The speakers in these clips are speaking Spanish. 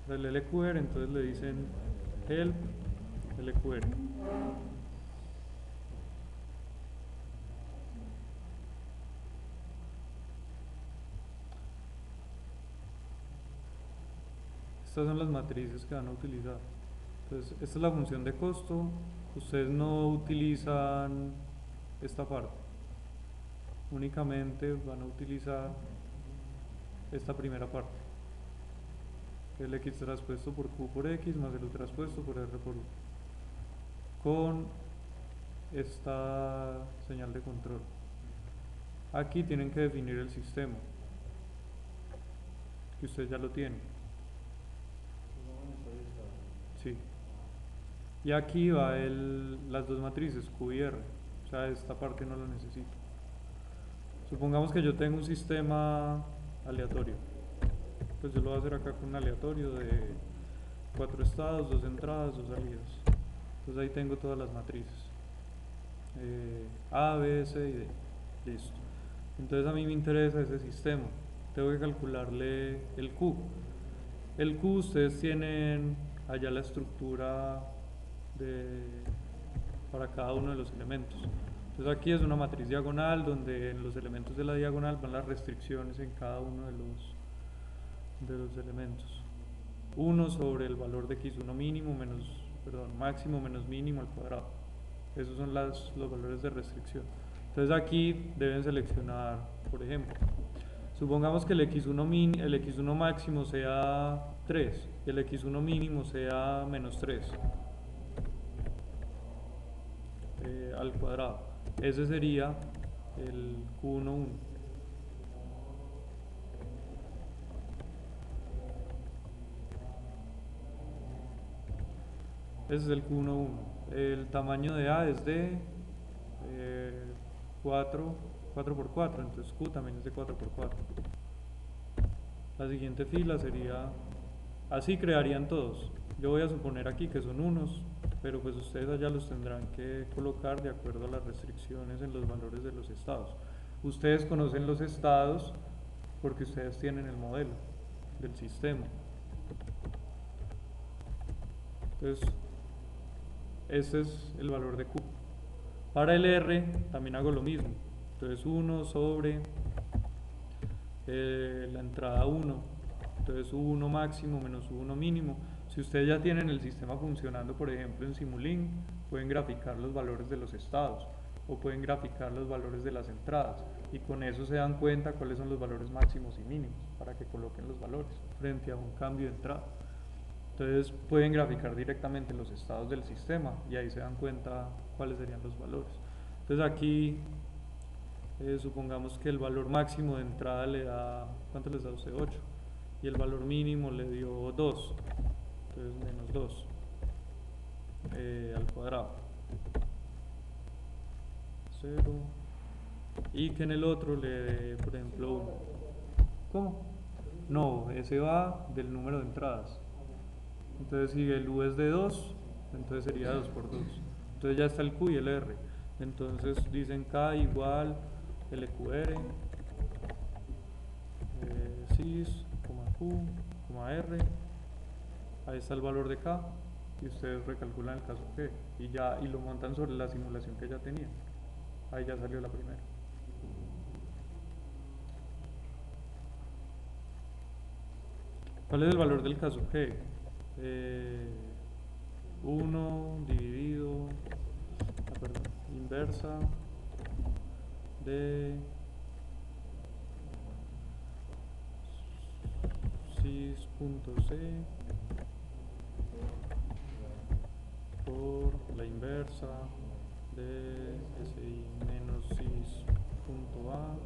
Para el LQR, entonces le dicen help LQR. Estas son las matrices que van a utilizar. Entonces, esta es la función de costo. Ustedes no utilizan esta parte. Únicamente van a utilizar esta primera parte. El X traspuesto por Q por X más el U traspuesto por R por U. Con esta señal de control. Aquí tienen que definir el sistema, que ustedes ya lo tienen. Sí. Y aquí va las dos matrices, Q y R. O sea, esta parte no la necesito. Supongamos que yo tengo un sistema aleatorio. Pues yo lo voy a hacer acá con un aleatorio de 4 estados, 2 entradas, 2 salidas. Entonces ahí tengo todas las matrices. A, B, C y D. Listo. Entonces a mí me interesa ese sistema. Tengo que calcularle el Q. El Q ustedes tienen allá la estructura para cada uno de los elementos. Entonces aquí es una matriz diagonal donde en los elementos de la diagonal van las restricciones en cada uno de los elementos. 1 sobre el valor de x1 mínimo máximo menos mínimo al cuadrado. Esos son los valores de restricción. Entonces aquí deben seleccionar, por ejemplo, supongamos que el x1 máximo sea 3 y el x1 mínimo sea menos 3 al cuadrado. Ese sería el Q11. Ese es el Q11. El tamaño de A es de 4 por 4, entonces Q también es de 4 por 4. La siguiente fila sería, así crearían todos. Yo voy a suponer aquí que son unos, pero pues ustedes allá los tendrán que colocar de acuerdo a las restricciones en los valores de los estados. Ustedes conocen los estados porque ustedes tienen el modelo del sistema. Entonces, este es el valor de Q. Para el R también hago lo mismo. Entonces 1 sobre la entrada 1. Entonces U1 máximo menos U1 mínimo. Si ustedes ya tienen el sistema funcionando, por ejemplo en Simulink, pueden graficar los valores de los estados o pueden graficar los valores de las entradas y con eso se dan cuenta cuáles son los valores máximos y mínimos para que coloquen los valores frente a un cambio de entrada. Entonces pueden graficar directamente los estados del sistema y ahí se dan cuenta cuáles serían los valores. Entonces aquí supongamos que el valor máximo de entrada le da, ¿cuánto les da usted? 8. Y el valor mínimo le dio 2. Entonces menos 2 al cuadrado. 0. Y que en el otro le dé, por ejemplo, 1. ¿Cómo? No, ese va del número de entradas. Entonces si el U es de 2, entonces sería 2 por 2. Entonces ya está el Q y el R. Entonces dicen K igual LQR, sys, Q, R. Ahí está el valor de K. Y ustedes recalculan el caso G. Y lo montan sobre la simulación que ya tenían. Ahí ya salió la primera. ¿Cuál es el valor del caso G? 1 dividido, inversa de sys.c por la inversa de si menos sys.a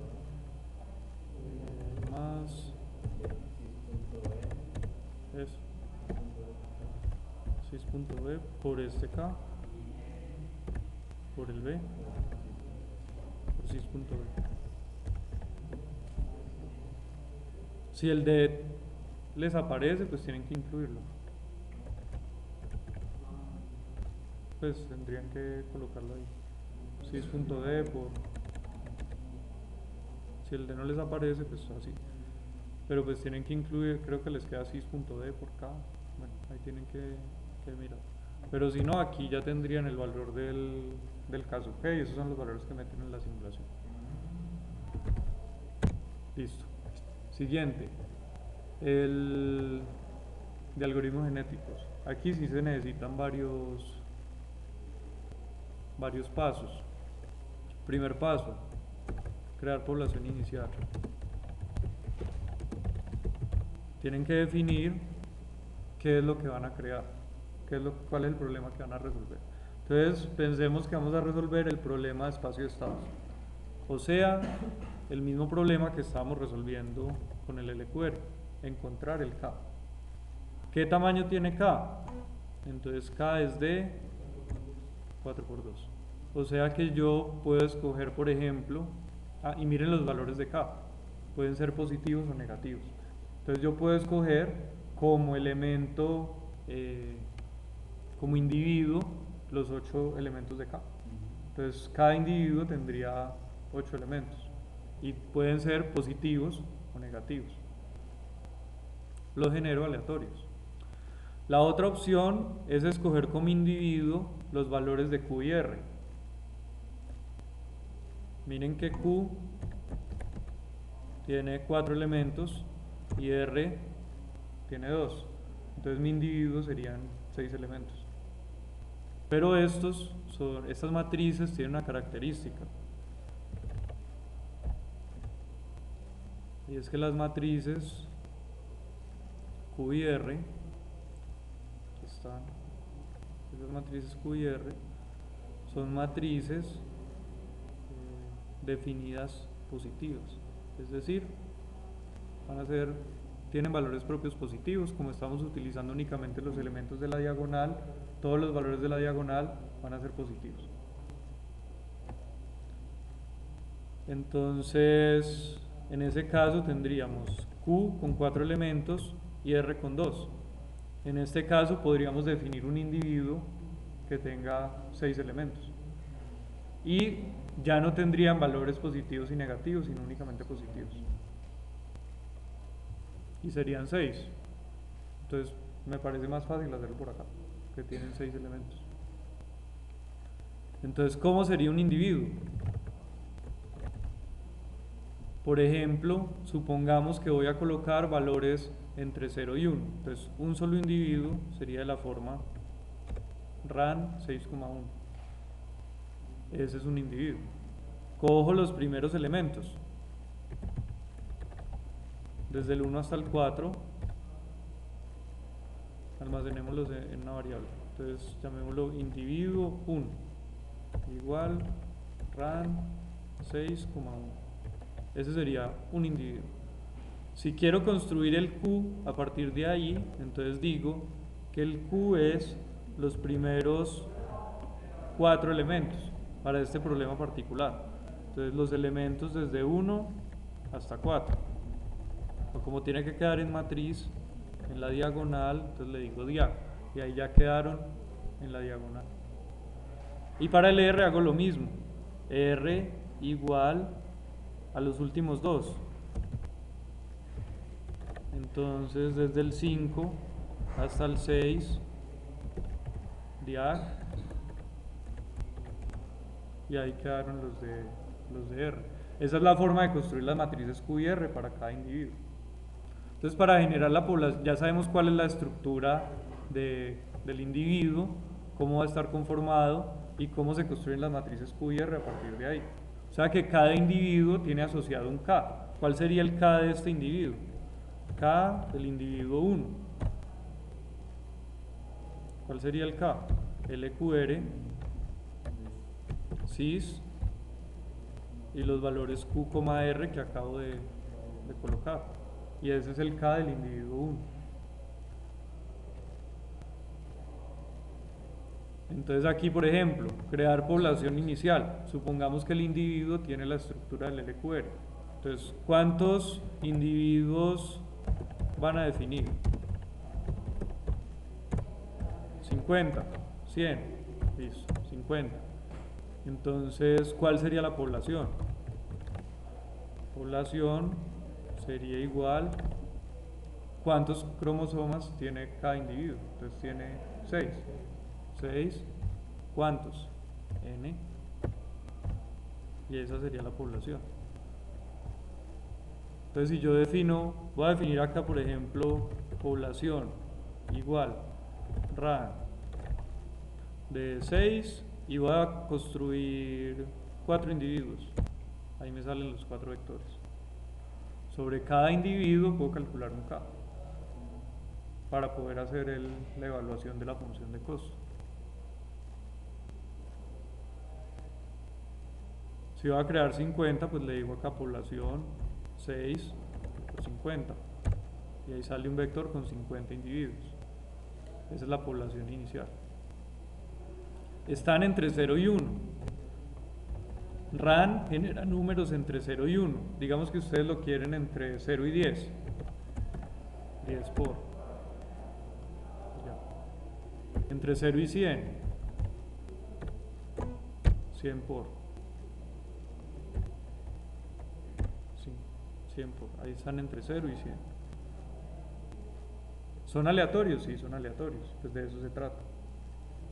más eso, sys.b por este k por el b por sys.b. Si el d les aparece, pues tienen que incluirlo. Pues tendrían que colocarlo ahí. Sys.d por... Si el d no les aparece, pues así. pero pues tienen que incluir, creo que les queda 6.d por K, bueno, ahí tienen que mirar. Pero si no, aquí ya tendrían el valor del caso K, y esos son los valores que meten en la simulación. Listo. Siguiente, el de algoritmos genéticos. Aquí sí se necesitan varios pasos. Primer paso, crear población inicial. Tienen que definir qué es lo que van a crear, cuál es el problema que van a resolver. Entonces pensemos que vamos a resolver el problema de espacio de estados, o sea, el mismo problema que estábamos resolviendo con el LQR, encontrar el K. ¿Qué tamaño tiene K? Entonces K es de 4×2. O sea que yo puedo escoger, por ejemplo, y miren los valores de K, pueden ser positivos o negativos. Entonces yo puedo escoger como elemento, como individuo, los 8 elementos de K. Entonces cada individuo tendría 8 elementos y pueden ser positivos o negativos. Los genero aleatorios. La otra opción es escoger como individuo los valores de Q y R. Miren que Q tiene 4 elementos y R tiene 2. Entonces mi individuo serían 6 elementos. Pero estas matrices tienen una característica. Y es que las matrices Q y R, aquí están, esas matrices Q y R son matrices definidas positivas, es decir, tienen valores propios positivos. Como estamos utilizando únicamente los elementos de la diagonal, todos los valores de la diagonal van a ser positivos. Entonces, en ese caso tendríamos Q con 4 elementos y R con 2. En este caso podríamos definir un individuo que tenga 6 elementos. Y ya no tendrían valores positivos y negativos, sino únicamente positivos. Y serían 6. Entonces me parece más fácil hacerlo por acá, que tienen 6 elementos. Entonces, ¿cómo sería un individuo? Por ejemplo, supongamos que voy a colocar valores entre 0 y 1. Entonces, un solo individuo sería de la forma RAN 6,1. Ese es un individuo. Cojo los primeros elementos, desde el 1 hasta el 4, almacenémoslos en una variable. Entonces, llamémoslo individuo 1, igual RAN 6,1. Ese sería un individuo. Si quiero construir el Q a partir de ahí, entonces digo que el Q es los primeros 4 elementos para este problema particular. Entonces los elementos desde 1 hasta 4. O como tiene que quedar en matriz, en la diagonal, entonces le digo diag. Y ahí ya quedaron en la diagonal. Y para el R hago lo mismo. R igual a los últimos 2. Entonces desde el 5 hasta el 6 diag, y ahí quedaron los de R. Esa es la forma de construir las matrices Q y R para cada individuo. Entonces, para generar la población, ya sabemos cuál es la estructura del individuo, cómo va a estar conformado y cómo se construyen las matrices Q y R a partir de ahí. O sea que cada individuo tiene asociado un K. ¿Cuál sería el K de este individuo? K del individuo 1. ¿Cuál sería el K? LQR, cis, y los valores Q, R que acabo de colocar. Y ese es el K del individuo 1. Entonces aquí, por ejemplo, crear población inicial. Supongamos que el individuo tiene la estructura del LQR. Entonces, ¿cuántos individuos van a definir? 50, 100, listo, 50. Entonces, ¿cuál sería la población? Población sería igual ¿cuántos cromosomas tiene cada individuo? Entonces tiene 6. 6, ¿cuántos? N. Y esa sería la población. Entonces si yo voy a definir acá por ejemplo población igual RAN de 6 y voy a construir 4 individuos. Ahí me salen los 4 vectores. Sobre cada individuo puedo calcular un K para poder hacer la evaluación de la función de costo. Si voy a crear 50, pues le digo acá población 6 por 50. Y ahí sale un vector con 50 individuos. Esa es la población inicial. Están entre 0 y 1. RAN genera números entre 0 y 1. Digamos que ustedes lo quieren entre 0 y 10. 10 por. Ya. Entre 0 y 100. 100 por. 100 por. Ahí están entre 0 y 100. ¿Son aleatorios? Sí, son aleatorios. Pues de eso se trata.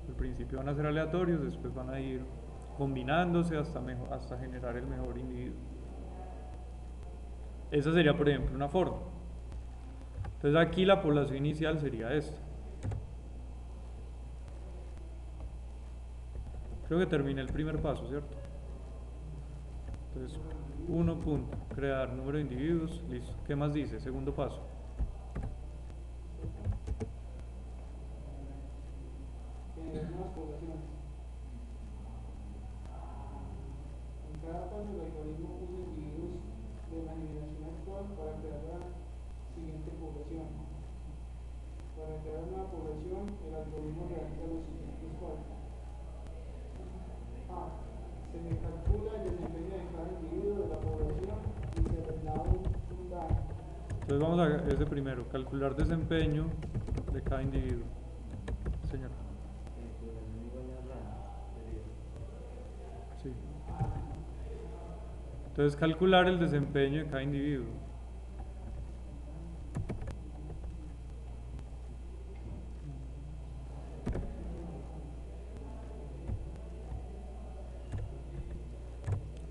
Al principio van a ser aleatorios, después van a ir combinándose hasta generar el mejor individuo. Esa sería, por ejemplo, una forma. Entonces aquí la población inicial sería esta. Creo que terminé el primer paso, ¿cierto? Entonces, 1 punto, crear número de individuos, listo. ¿Qué más dice? Segundo paso. Nuevas poblaciones. En cada paso el algoritmo usa individuos de la generación actual para crear la siguiente población. Para crear una población, el algoritmo realiza los siguientes pasos. A. Se calcula el desempeño de cada individuo de la población y se traslada un dato. Entonces vamos a ese primero, calcular desempeño de cada individuo. Señor. Sí. Entonces calcular el desempeño de cada individuo.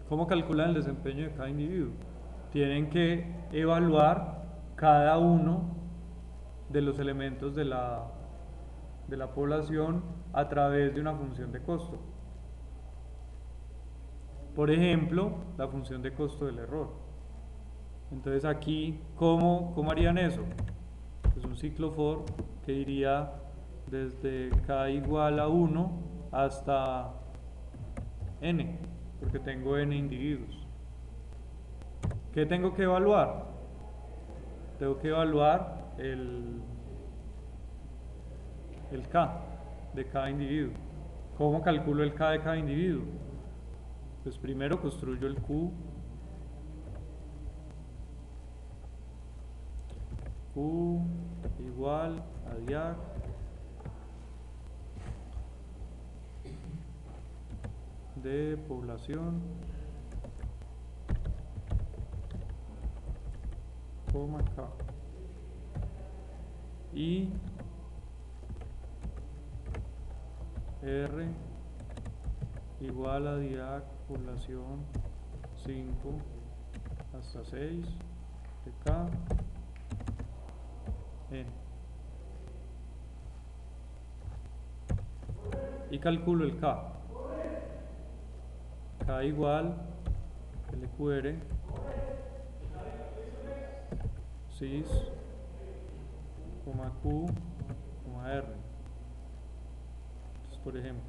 ¿Cómo calculan el desempeño de cada individuo? Tienen que evaluar cada uno de los elementos de la población a través de una función de costo. Por ejemplo, la función de costo del error. Entonces aquí, ¿cómo harían eso? Es un ciclo for que iría desde k igual a 1 hasta n, porque tengo n individuos. ¿Qué tengo que evaluar? Tengo que evaluar el k de cada individuo. ¿Cómo calculo el k de cada individuo? Pues primero construyo el q igual a diag de población coma k y r igual a diag población 5 hasta 6 de k n. Y calculo el k igual LQR sys q r. Entonces, por ejemplo,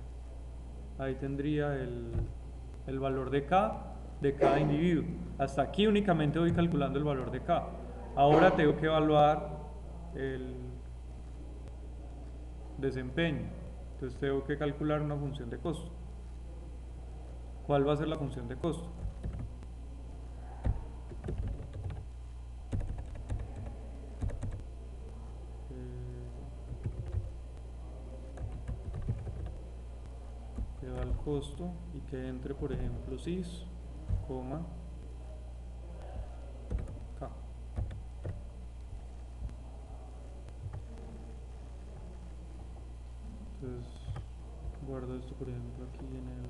ahí tendría el valor de k de cada individuo. Hasta aquí únicamente voy calculando el valor de k. Ahora tengo que evaluar el desempeño. Entonces tengo que calcular una función de costo. ¿Cuál va a ser la función de costo? Que va al costo y que entre, por ejemplo, sys, coma, k. Guardo esto por ejemplo aquí en el...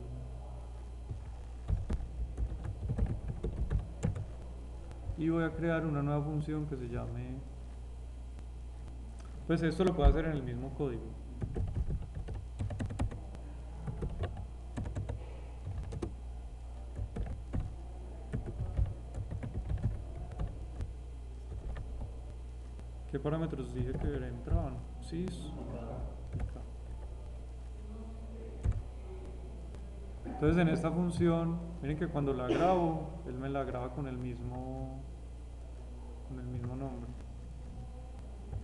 Y voy a crear una nueva función que se llame... Pues esto lo puedo hacer en el mismo código. ¿Qué parámetros dije que entraban? Sys y K. Entonces en esta función, miren que cuando la grabo, él me la graba con el mismo nombre.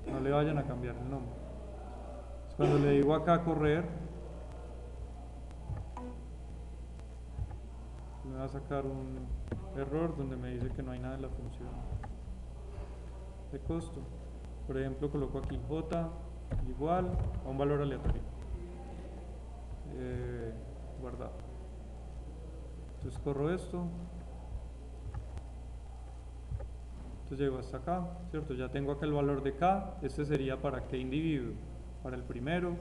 No le vayan a cambiar el nombre. Entonces, cuando le digo acá correr, me va a sacar un error donde me dice que no hay nada en la función de costo. Por ejemplo, coloco aquí J igual a un valor aleatorio. Guardado. Entonces corro esto. Entonces llego hasta acá, ¿cierto? Ya tengo acá el valor de K. Este sería para qué individuo. Para el primero.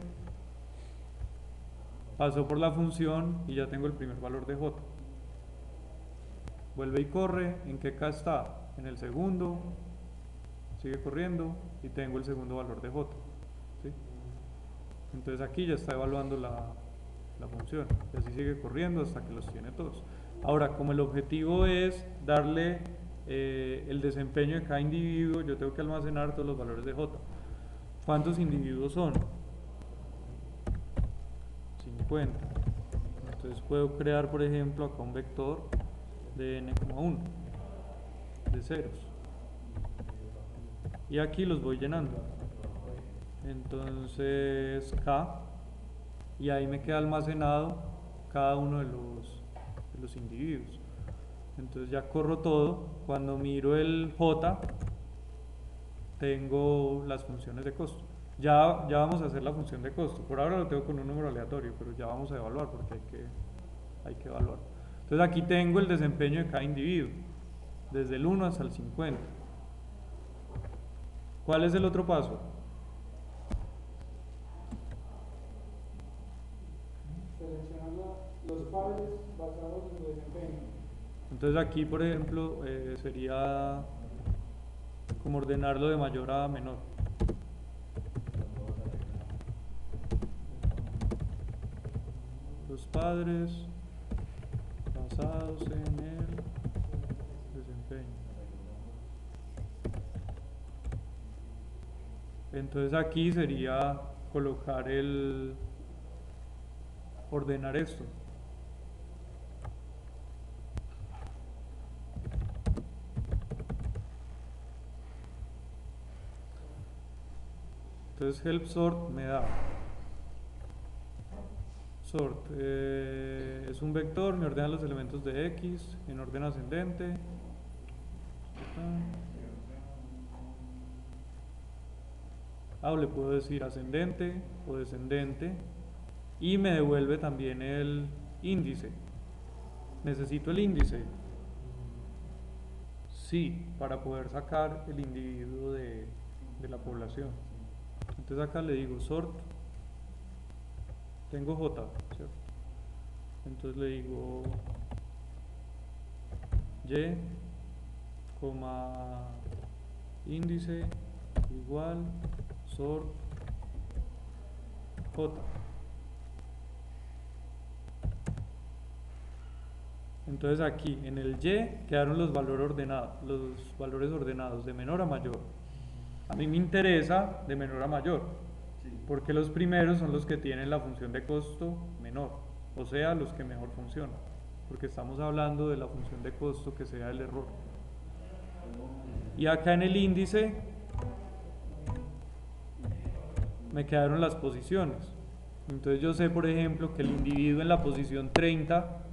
Paso por la función y ya tengo el primer valor de J. Vuelve y corre. ¿En qué K está? En el segundo. Sigue corriendo y tengo el segundo valor de J. ¿Sí? Entonces aquí ya está evaluando la función. Y así sigue corriendo hasta que los tiene todos. Ahora, como el objetivo es darle el desempeño de cada individuo, yo tengo que almacenar todos los valores de J. ¿Cuántos individuos son? 50. Entonces puedo crear, por ejemplo, acá un vector de n,1 de ceros. Y aquí los voy llenando. Entonces K, y ahí me queda almacenado cada uno de los individuos. Entonces ya corro todo. Cuando miro el J, tengo las funciones de costo. Ya vamos a hacer la función de costo. Por ahora lo tengo con un número aleatorio, pero ya vamos a evaluar porque hay que evaluar. Entonces aquí tengo el desempeño de cada individuo, desde el 1 hasta el 50. ¿Cuál es el otro paso? Seleccionar los padres basados en su desempeño. Entonces aquí, por ejemplo, sería como ordenarlo de mayor a menor. Los padres basados en el desempeño. Entonces aquí sería colocar ordenar esto. Entonces help sort me da sort, es un vector, me ordena los elementos de X en orden ascendente. O le puedo decir ascendente o descendente, y me devuelve también el índice. ¿Necesito el índice? Sí, para poder sacar el individuo de la población. Entonces acá le digo sort, tengo J, ¿cierto? Entonces le digo y, coma, índice igual sort J. Entonces aquí en el Y quedaron los valores ordenados de menor a mayor. A mí me interesa de menor a mayor, porque los primeros son los que tienen la función de costo menor, o sea, los que mejor funcionan, porque estamos hablando de la función de costo que sea el error. Y acá en el índice me quedaron las posiciones. Entonces yo sé, por ejemplo, que el individuo en la posición 30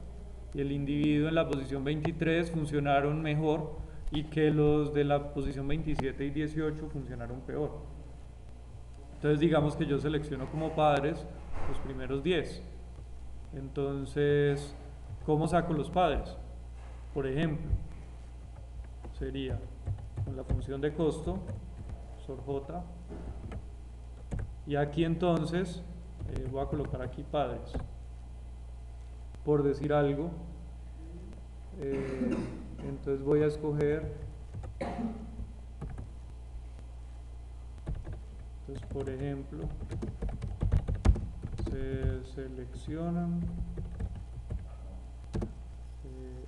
y el individuo en la posición 23 funcionaron mejor, y que los de la posición 27 y 18 funcionaron peor. Entonces digamos que yo selecciono como padres los primeros 10. Entonces, ¿cómo saco los padres? Por ejemplo, sería con la función de costo, sort J, y aquí entonces voy a colocar aquí padres, por decir algo. Entonces voy a escoger, entonces por ejemplo, se seleccionan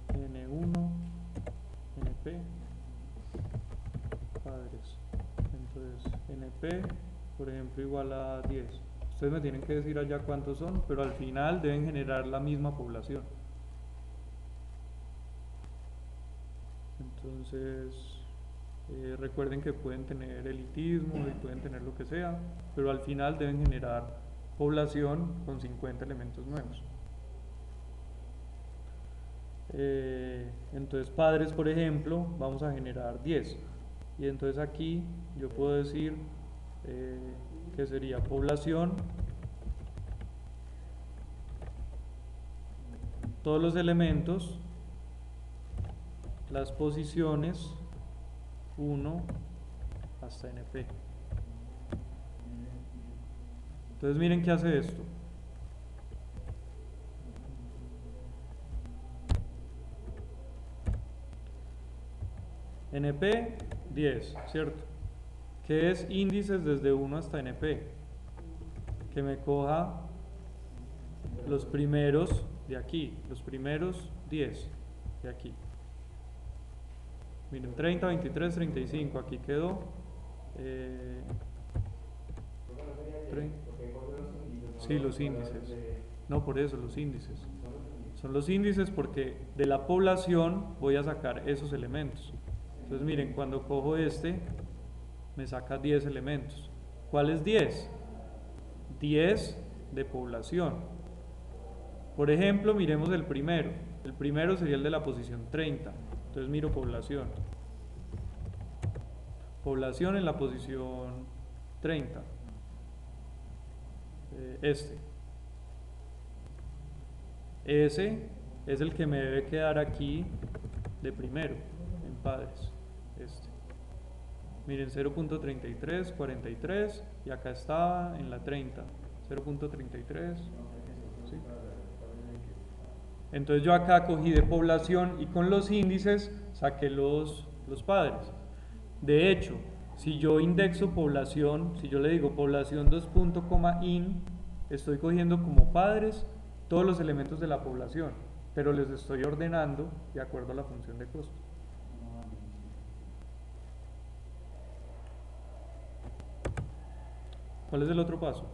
N1, NP, padres. Entonces NP, por ejemplo, igual a 10. Ustedes me tienen que decir allá cuántos son, pero al final deben generar la misma población. Entonces, recuerden que pueden tener elitismo y pueden tener lo que sea, pero al final deben generar población con 50 elementos nuevos. Entonces padres, por ejemplo, vamos a generar 10, y entonces aquí yo puedo decir que sería población, todos los elementos, las posiciones 1 hasta NP. Entonces miren qué hace esto. NP 10, ¿cierto? ¿Qué es índices desde 1 hasta NP? Que me coja los primeros de aquí, los primeros 10 de aquí. Miren, 30, 23, 35, aquí quedó. Sí, los índices. No, por eso, los índices. Son los índices porque de la población voy a sacar esos elementos. Entonces miren, cuando cojo este, me saca 10 elementos. ¿Cuál es 10? 10 de población. Por ejemplo, miremos el primero. El primero sería el de la posición 30. Entonces miro población. Población en la posición 30. Ese es el que me debe quedar aquí de primero, en padres. Miren, 0.33, 43, y acá está en la 30, 0.33. ¿Sí? Entonces yo acá cogí de población y con los índices saqué los padres. De hecho, si yo indexo población, si yo le digo población 2.in, estoy cogiendo como padres todos los elementos de la población, pero les estoy ordenando de acuerdo a la función de costo. ¿Cuál es el otro paso?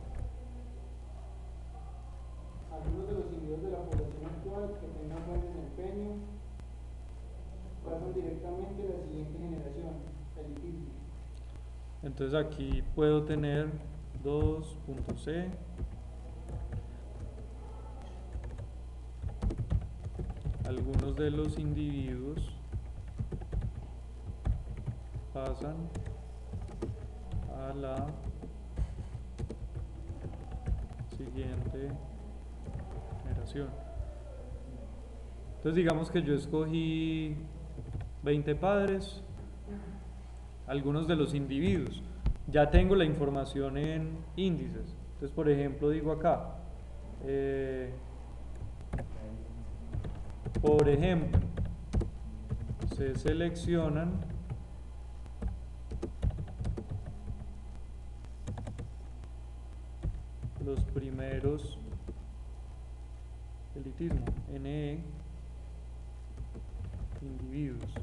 Algunos de los individuos de la población actual que tengan buen desempeño pasan directamente a la siguiente generación, elitismo. Entonces aquí puedo tener 2.c algunos de los individuos pasan a la siguiente generación. Entonces digamos que yo escogí 20 padres, algunos de los individuos. Ya tengo la información en índices. Entonces, por ejemplo, digo acá, por ejemplo, se seleccionan los primeros elitismo, NE, individuos.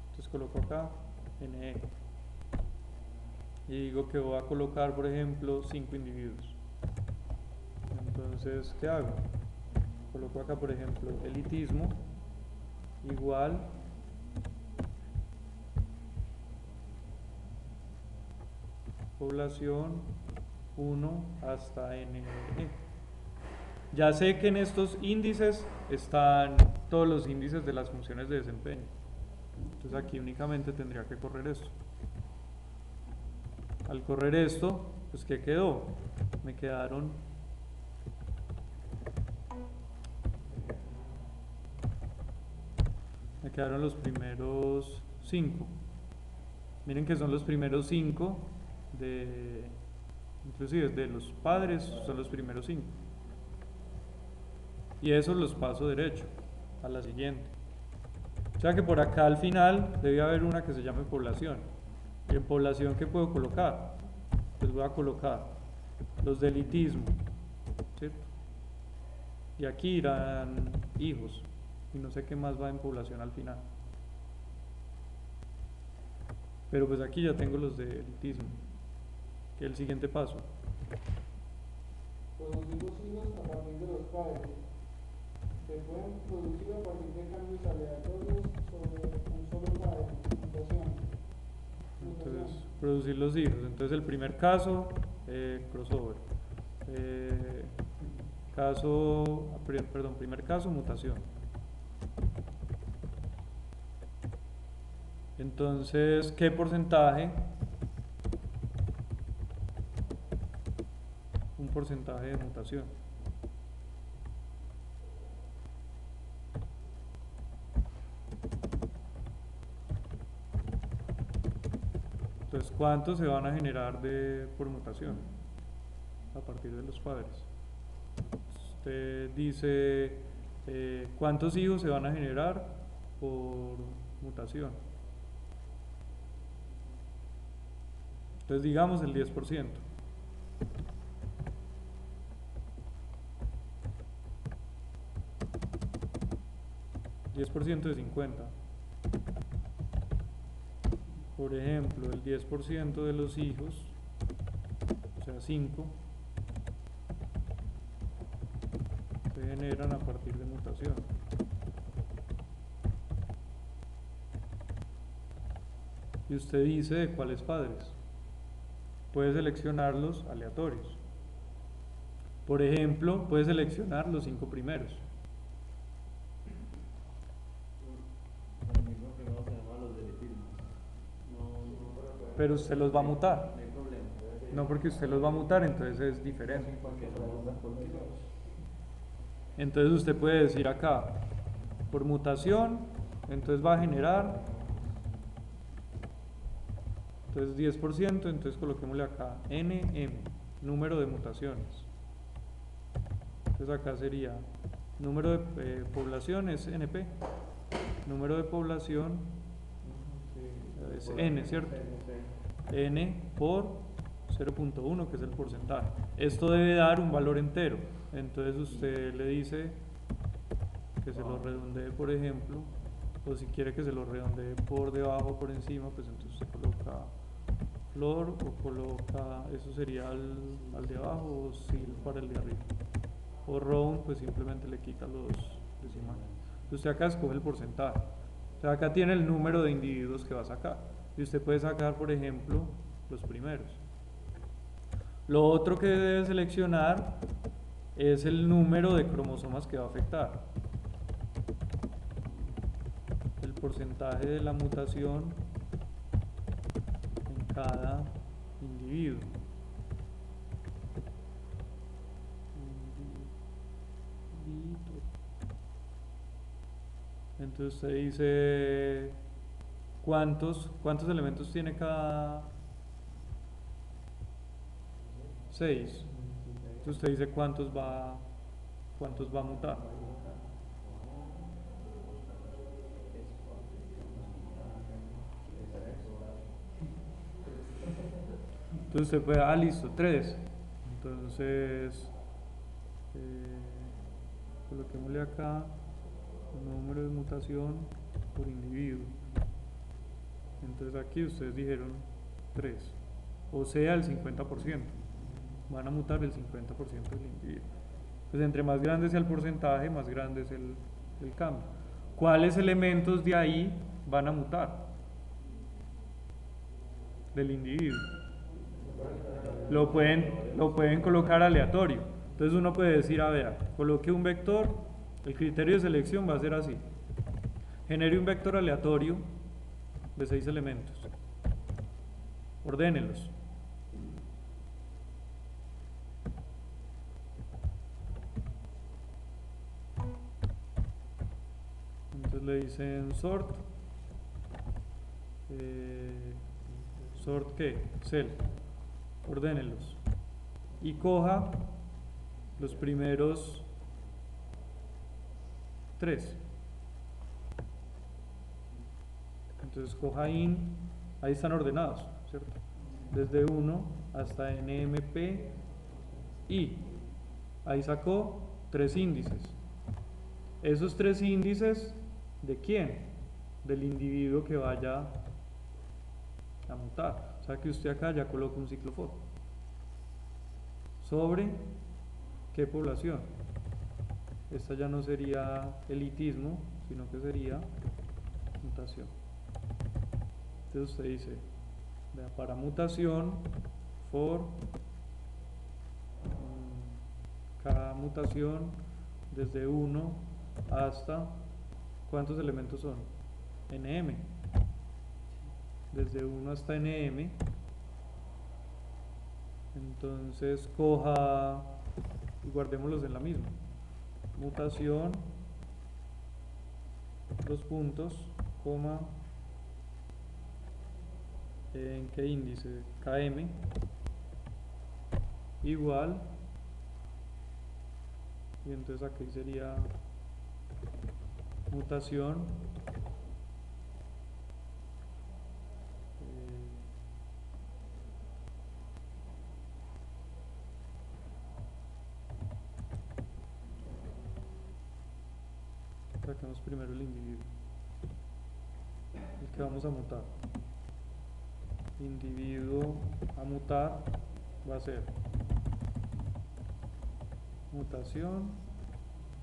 Entonces coloco acá NE y digo que voy a colocar, por ejemplo, 5 individuos. Entonces, ¿qué hago? Coloco acá, por ejemplo, elitismo igual población 1 hasta NE. Ya sé que en estos índices están todos los índices de las funciones de desempeño. Entonces aquí únicamente tendría que correr esto. Al correr esto, pues ¿qué quedó? Me quedaron los primeros 5. Miren que son los primeros 5 inclusive de los padres, son los primeros 5. Y eso los paso derecho a la siguiente. O sea que por acá al final debe haber una que se llame población. ¿Y en población qué puedo colocar? Pues voy a colocar los de elitismo, ¿cierto? Y aquí irán hijos. Y no sé qué más va en población al final. Pero pues aquí ya tengo los de elitismo. ¿Qué es el siguiente paso? Producir los hijos a partir de los padres. Se pueden producir a partir de cambios aleatorios sobre un solo padre. Mutación. Entonces, producir los hijos. Entonces el primer caso, crossover. Primer caso, mutación. Entonces, ¿qué porcentaje? Un porcentaje de mutación. Entonces, ¿cuántos se van a generar por mutación a partir de los padres? Usted dice, ¿cuántos hijos se van a generar por mutación? Entonces, digamos el 10%. 10% de 50. Por ejemplo, el 10% de los hijos, o sea 5, se generan a partir de mutación. Y usted dice de cuáles padres. Puede seleccionar los aleatorios. Por ejemplo, puede seleccionar los 5 primeros. Pero usted los va a mutar. No, porque usted los va a mutar, entonces es diferente. Entonces usted puede decir acá, por mutación, entonces va a generar, entonces 10%, entonces coloquémosle acá NM, número de mutaciones. Entonces acá sería, número de población es NP, número de población es N, ¿cierto? N por 0.1, que es el porcentaje. Esto debe dar un valor entero. Entonces usted le dice que se lo redondee, por ejemplo, o si quiere que se lo redondee por debajo o por encima, pues entonces usted coloca flor o coloca, eso sería al de abajo, o sil para el de arriba. O round, pues simplemente le quita los decimales. Entonces usted acá escoge el porcentaje. O sea, acá tiene el número de individuos que va a sacar. Y usted puede sacar, por ejemplo, los primeros. Lo otro que debe seleccionar es el número de cromosomas que va a afectar. El porcentaje de la mutación en cada individuo. Entonces usted dice cuántos elementos tiene cada 6. Entonces usted dice cuántos va a mutar. Entonces usted puede, listo, 3. Entonces coloquémosle acá número de mutación por individuo. Entonces aquí ustedes dijeron 3, o sea el 50%. Van a mutar el 50% del individuo. Pues entre más grande sea el porcentaje, más grande es el cambio. ¿Cuáles elementos de ahí van a mutar? Del individuo. Lo pueden colocar aleatorio. Entonces uno puede decir, a ver, coloque un vector, el criterio de selección va a ser así. Genere un vector aleatorio de 6 elementos. Ordénelos. Entonces le dicen sort. ¿Sort qué? Cell. ordénelos y coja los primeros 3. Entonces coja in, ahí están ordenados, ¿cierto? Desde 1 hasta nmp y ahí sacó 3 índices. Esos 3 índices, ¿de quién? Del individuo que vaya a mutar. O sea que usted acá ya coloca un ciclo for. ¿Sobre qué población? Esta ya no sería elitismo, sino que sería mutación. Entonces usted dice, vea, para mutación, for cada mutación desde 1 hasta, ¿cuántos elementos son? Nm. Desde 1 hasta nm. Entonces coja y guardémoslos en la misma. Mutación, los puntos, coma, ¿en qué índice? Km, igual, y entonces aquí sería mutación, sacamos primero el individuo, el que vamos a mutar. Individuo a mutar va a ser mutación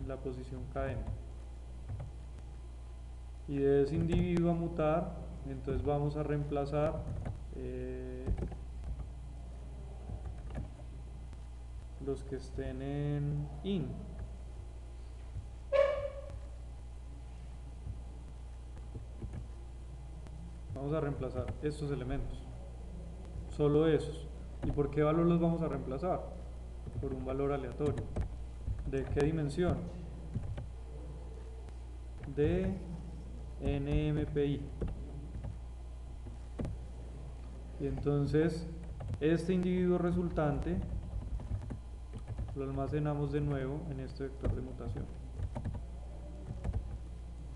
en la posición km, y de ese individuo a mutar entonces vamos a reemplazar los que estén en in. Vamos a reemplazar estos elementos, solo esos. ¿Y por qué valor los vamos a reemplazar? Por un valor aleatorio. ¿De qué dimensión? De nmpi. Y entonces este individuo resultante lo almacenamos de nuevo en este vector de mutación.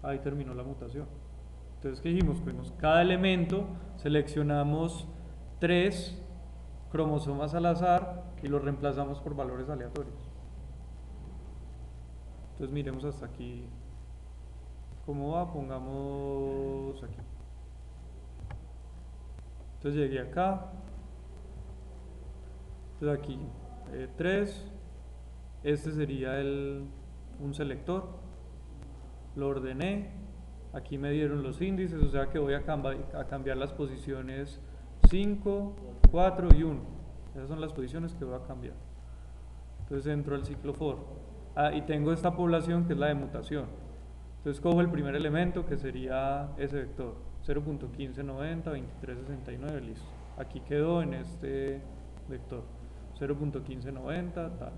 Ahí terminó la mutación. Entonces, ¿qué dijimos? Cogimos cada elemento, seleccionamos 3 cromosomas al azar y los reemplazamos por valores aleatorios. Entonces miremos hasta aquí cómo va. Pongamos aquí. Entonces llegué acá. Entonces aquí 3. Este sería un selector. Lo ordené. Aquí me dieron los índices, o sea que voy a cambiar las posiciones 5, 4 y 1. Esas son las posiciones que voy a cambiar. Entonces entro al ciclo for. Y tengo esta población que es la de mutación. Entonces cojo el primer elemento que sería ese vector, 0.1590, 2369, listo. Aquí quedó en este vector, 0.1590, tal.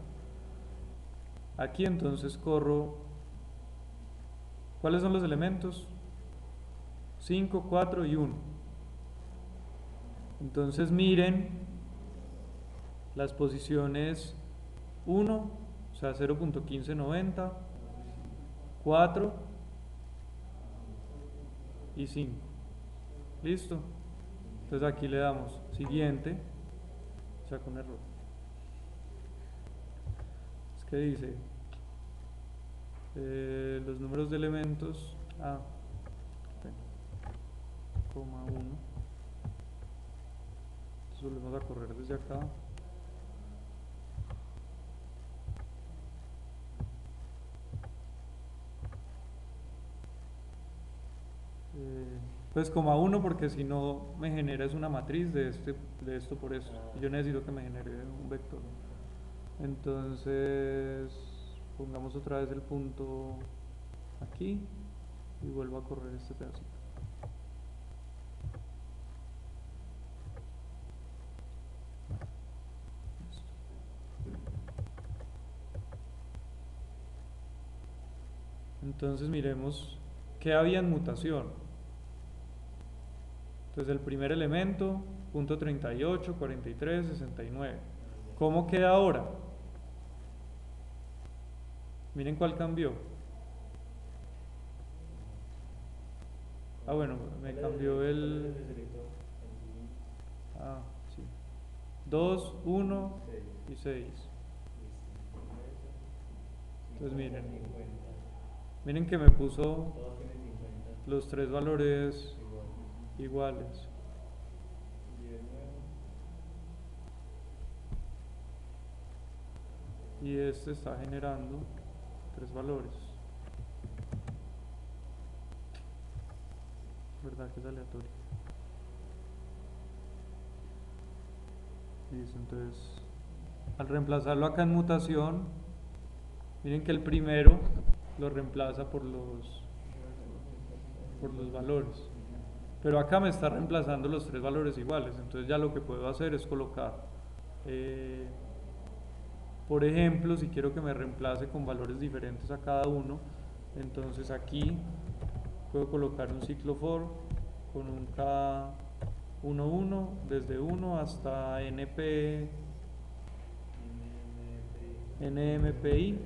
Aquí entonces corro. ¿Cuáles son los elementos? 5, 4 y 1. Entonces miren las posiciones 1, o sea 0.1590, 4 y 5. ¿Listo? Entonces aquí le damos siguiente, saco un error. Es que dice los números de elementos, coma 1. Entonces volvemos a correr desde acá. Pues coma 1 porque si no me genera es una matriz de esto por esto. Y yo necesito que me genere un vector. Entonces pongamos otra vez el punto aquí y vuelvo a correr este pedacito. Entonces miremos qué había en mutación. Entonces el primer elemento, punto 38, 43, 69. ¿Cómo queda ahora? Miren cuál cambió. Ah, bueno, me cambió el... Ah, sí. 2, 1 y 6. Entonces miren que me puso los tres valores iguales. Y este está generando tres valores. ¿Verdad que es aleatorio? Listo, entonces al reemplazarlo acá en mutación, miren que el primero lo reemplaza por los valores. Pero acá me está reemplazando los tres valores iguales. Entonces ya lo que puedo hacer es colocar, por ejemplo, si quiero que me reemplace con valores diferentes a cada uno, entonces aquí puedo colocar un ciclo for con un K11 desde 1 hasta NMPI,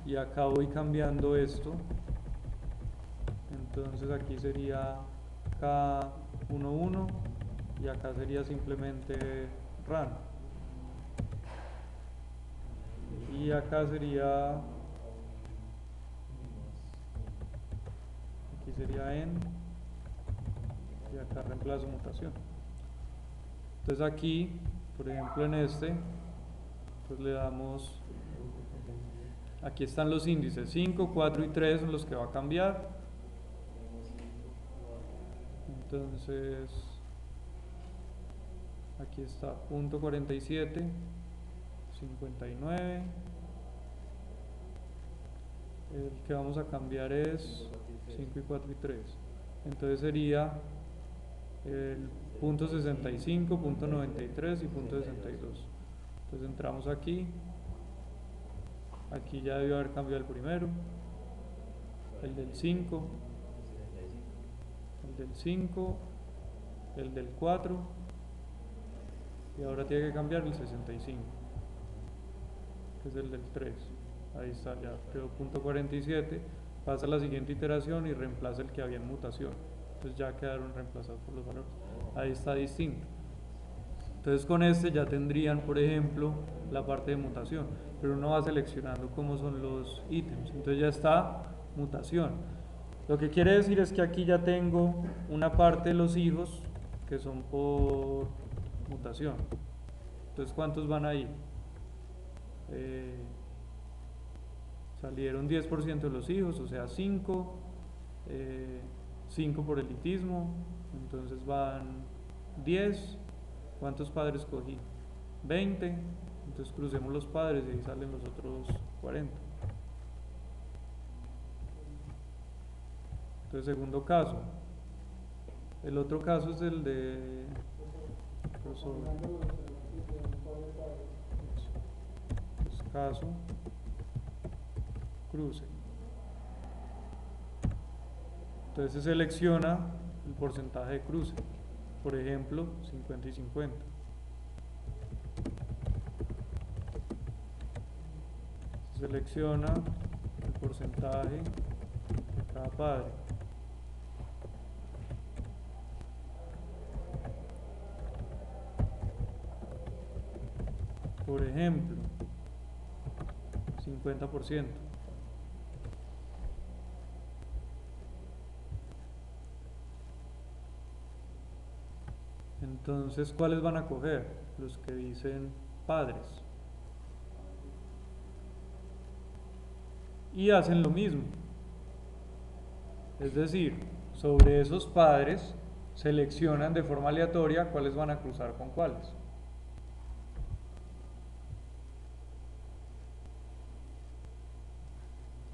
y acá voy cambiando esto. Entonces aquí sería K11 y acá sería simplemente run, y acá sería, aquí sería en, y acá reemplazo mutación. Entonces aquí, por ejemplo en este, pues le damos, aquí están los índices 5, 4 y 3 son los que va a cambiar. Entonces aquí está punto 47, 59. El que vamos a cambiar es 5 y 4 y 3. Entonces sería el punto 65, punto 93 y punto 62. Entonces entramos aquí. Aquí ya debió haber cambiado el primero. El del 5. El del 5. El del 4. Y ahora tiene que cambiar el 65, que es el del 3. Ahí está, ya quedó punto 47. Pasa a la siguiente iteración y reemplaza el que había en mutación. Entonces ya quedaron reemplazados por los valores. Ahí está distinto. Entonces con este ya tendrían, por ejemplo, la parte de mutación, pero uno va seleccionando cómo son los ítems. Entonces ya está mutación. Lo que quiere decir es que aquí ya tengo una parte de los hijos que son por mutación. Entonces, ¿cuántos van ahí? Salieron 10% de los hijos, o sea 5, 5 por elitismo, entonces van 10. ¿Cuántos padres cogí? 20, entonces crucemos los padres y ahí salen los otros 40. Entonces, segundo caso. El otro caso es el de caso cruce. Entonces se selecciona el porcentaje de cruce, por ejemplo 50 y 50. Se selecciona el porcentaje de cada padre. Por ejemplo 50%. Entonces, ¿cuáles van a coger? Los que dicen padres. Y hacen lo mismo. Es decir, sobre esos padres seleccionan de forma aleatoria cuáles van a cruzar con cuáles.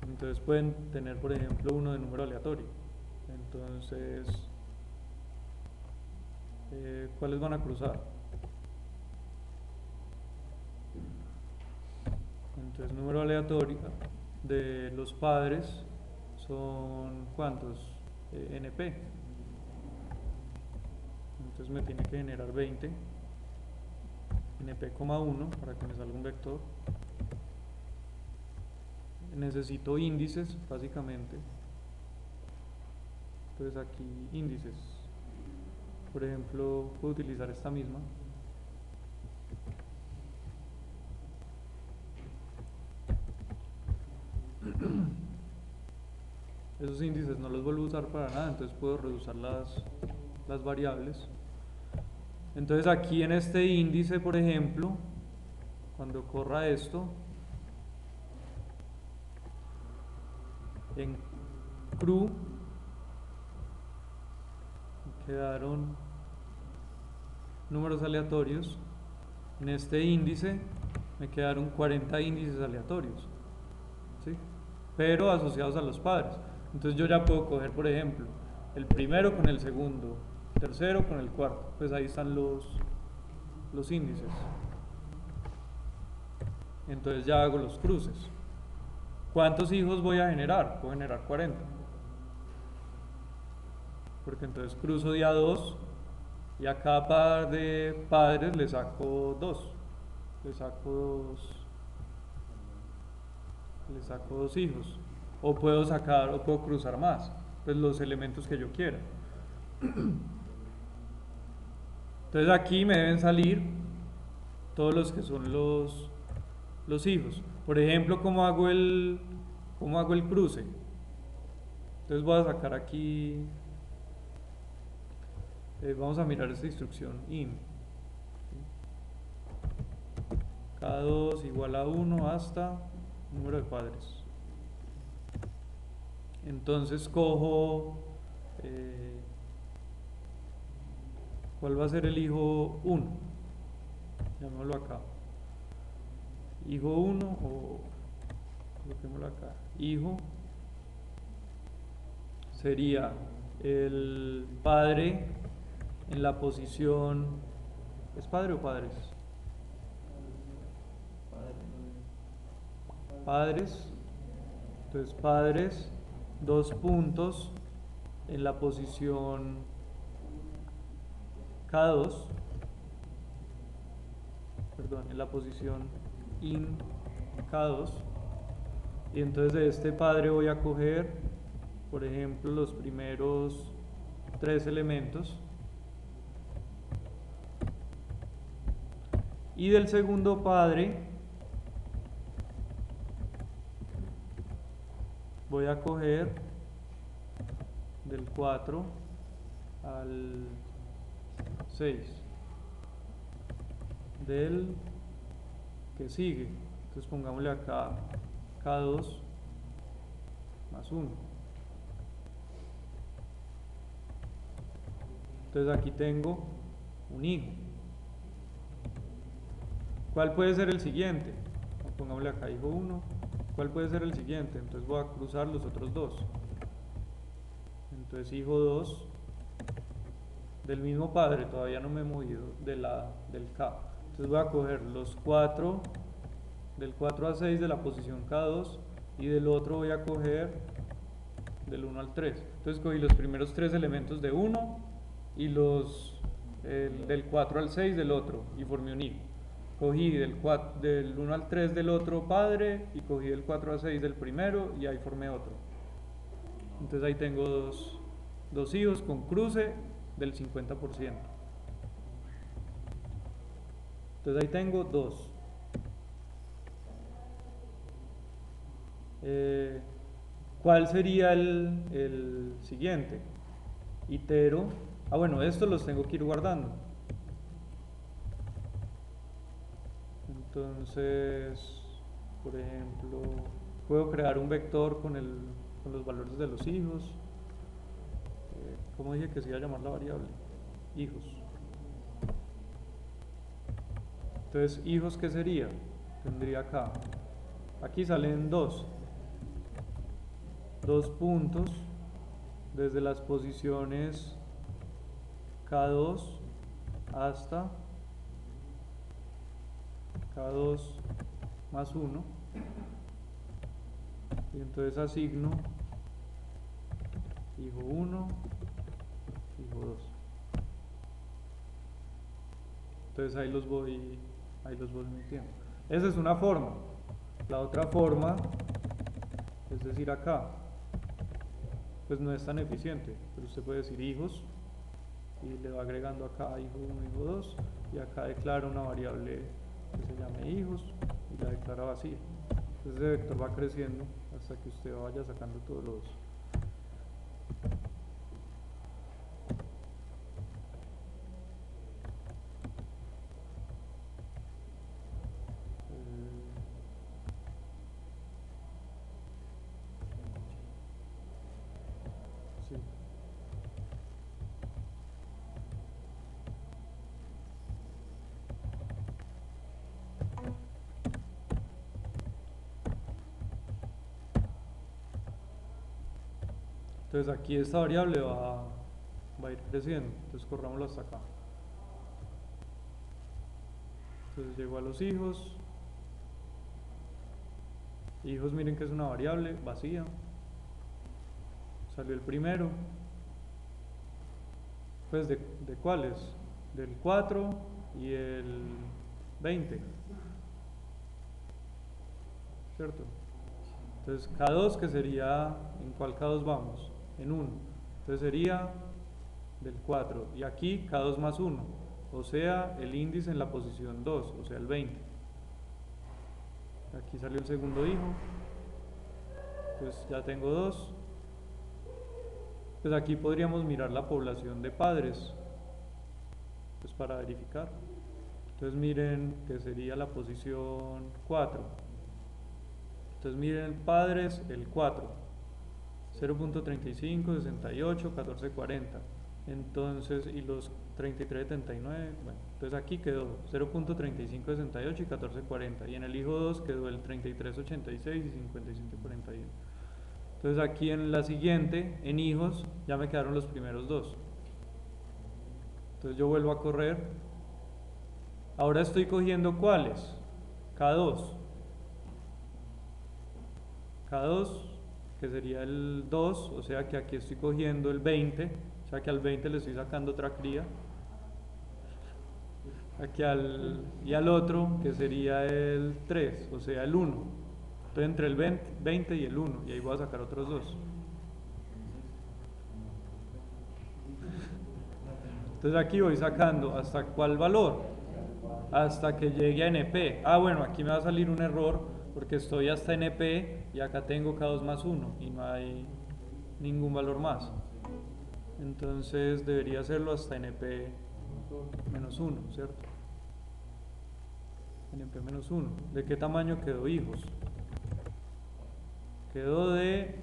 Entonces pueden tener, por ejemplo, uno de número aleatorio. Entonces, ¿cuáles van a cruzar? Entonces, número aleatorio de los padres son ¿cuántos? NP. Entonces me tiene que generar 20 NP,1 para que me salga un vector. Necesito índices básicamente. Entonces aquí índices. Por ejemplo, puedo utilizar esta misma. Esos índices no los vuelvo a usar para nada, entonces puedo reusar las variables. Entonces aquí en este índice, por ejemplo, cuando corra esto, en cru quedaron números aleatorios. En este índice me quedaron 40 índices aleatorios, ¿sí? Pero asociados a los padres. Entonces yo ya puedo coger, por ejemplo, el primero con el segundo, el tercero con el cuarto. Pues ahí están los índices. Entonces ya hago los cruces. ¿Cuántos hijos voy a generar? Puedo generar 40. Porque entonces cruzo de a 2 y a cada par de padres le saco 2. Le saco 2 hijos. O puedo cruzar más, pues los elementos que yo quiera. Entonces aquí me deben salir todos los que son los hijos. Por ejemplo, ¿cómo hago el cruce? Entonces voy a sacar aquí, vamos a mirar esta instrucción in. Cada 2 igual a 1 hasta número de padres. Entonces cojo, ¿cuál va a ser el hijo 1? Llamémoslo acá. Hijo 1 o coloquémoslo acá. Hijo sería el padre en la posición, ¿es padre o padres? Padres. Entonces padres, 2 puntos en la posición K2, perdón, en la posición in K2, y entonces de este padre voy a coger, por ejemplo, los primeros 3 elementos, y del segundo padre voy a coger del 4 al 6 del que sigue. Entonces pongámosle acá K2 más 1. Entonces aquí tengo un hijo. ¿Cuál puede ser el siguiente? Pongámosle acá hijo 1. ¿Cuál puede ser el siguiente? Entonces voy a cruzar los otros 2. Entonces hijo 2 del mismo padre, todavía no me he movido del K. Entonces voy a coger los 4, del 4 a 6 de la posición K2, y del otro voy a coger del 1 al 3. Entonces cogí los primeros 3 elementos de uno y del 4 al 6 del otro, y formé un hijo. Cogí del 1 al 3 del otro padre y cogí del 4 al 6 del primero y ahí formé otro. Entonces ahí tengo dos hijos con cruce del 50%. Entonces ahí tengo 2. ¿Cuál sería el siguiente? Itero. Bueno, estos los tengo que ir guardando. Entonces, por ejemplo, puedo crear un vector con los valores de los hijos. ¿Cómo dije que se iba a llamar la variable? Hijos. Entonces, hijos, ¿qué sería? Tendría acá. Aquí salen 2 puntos desde las posiciones K2 hasta K2 más 1, y entonces asigno hijo 1, hijo 2. Entonces ahí los voy metiendo. Esa es una forma. La otra forma, es decir acá, pues no es tan eficiente, pero usted puede decir hijos y le va agregando acá hijo 1, hijo 2 y acá declara una variable que se llame hijos y la declara vacía. Entonces ese vector va creciendo hasta que usted vaya sacando todos los sí. Entonces aquí esta variable va a ir creciendo, entonces corrámoslo hasta acá. Entonces llego a los hijos. Hijos, miren que es una variable vacía. Salió el primero. Pues de cuáles? Del 4 y el 20. ¿Cierto? Entonces K2, que sería, ¿en cuál K2 vamos? En 1. Entonces sería del 4. Y aquí K2 más 1. O sea, el índice en la posición 2, o sea, el 20. Aquí salió el segundo hijo. Pues ya tengo 2. Pues aquí podríamos mirar la población de padres, pues para verificar. Entonces miren que sería la posición 4. Entonces miren padres, el 4. 0.35, 68, 1440. Entonces, y los 3379, bueno, entonces aquí quedó 0.35, 68 y 1440. Y en el hijo 2 quedó el 3386 y 5741. Entonces aquí en la siguiente, en hijos, ya me quedaron los primeros dos. Entonces yo vuelvo a correr. Ahora estoy cogiendo ¿cuáles? K2. K2, que sería el 2, o sea que aquí estoy cogiendo el 20, o sea que al 20 le estoy sacando otra cría. Aquí y al otro, que sería el 3, o sea el 1. Entonces entre el 20 y el 1, y ahí voy a sacar otros dos. Entonces aquí voy sacando hasta cuál valor, hasta que llegue a NP. Ah, bueno, aquí me va a salir un error porque estoy hasta NP y acá tengo K2 más 1 y no hay ningún valor más. Entonces debería hacerlo hasta NP menos 1, ¿cierto? NP menos 1. ¿De qué tamaño quedó hijos? Quedó de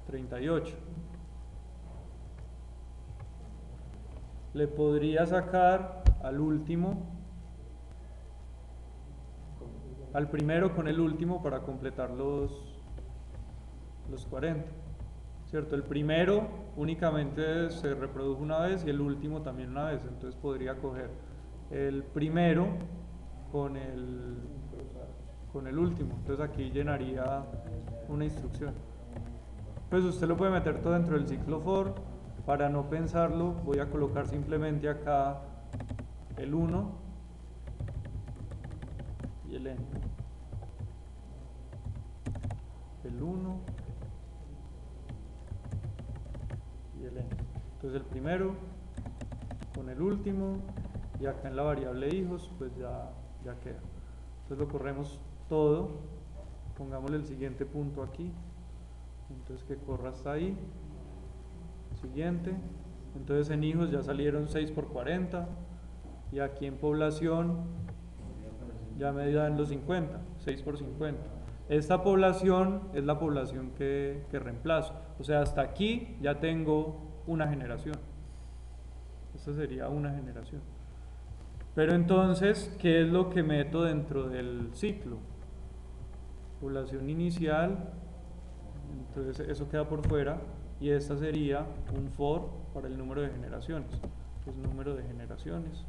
38. Le podría sacar al último, al primero con el último para completar los 40, ¿cierto? El primero únicamente se reprodujo una vez y el último también una vez, entonces podría coger el primero con el último, entonces aquí llenaría una instrucción. Pues usted lo puede meter todo dentro del ciclo for. Para no pensarlo, voy a colocar simplemente acá el 1 y el n. El 1 y el n. Entonces el primero con el último y acá en la variable hijos pues ya queda. Entonces lo corremos todo, pongámosle el siguiente punto aquí, entonces que corra hasta ahí. Siguiente, entonces en hijos ya salieron 6 por 40 y aquí en población ya me dan los 50, 6 por 50. Esta población es la población que reemplazo, o sea, hasta aquí ya tengo una generación. Esta sería una generación. Pero entonces, ¿qué es lo que meto dentro del ciclo? Población inicial, entonces eso queda por fuera. Y esta sería un for para el número de generaciones. Entonces número de generaciones,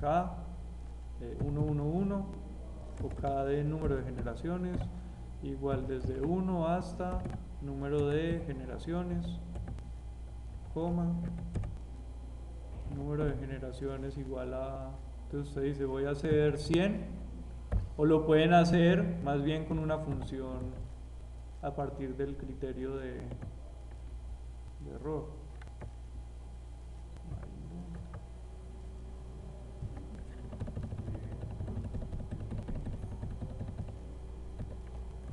K 111 o K de número de generaciones igual desde 1 hasta número de generaciones, coma, número de generaciones igual a, entonces usted dice voy a hacer 100, o lo pueden hacer más bien con una función a partir del criterio de error.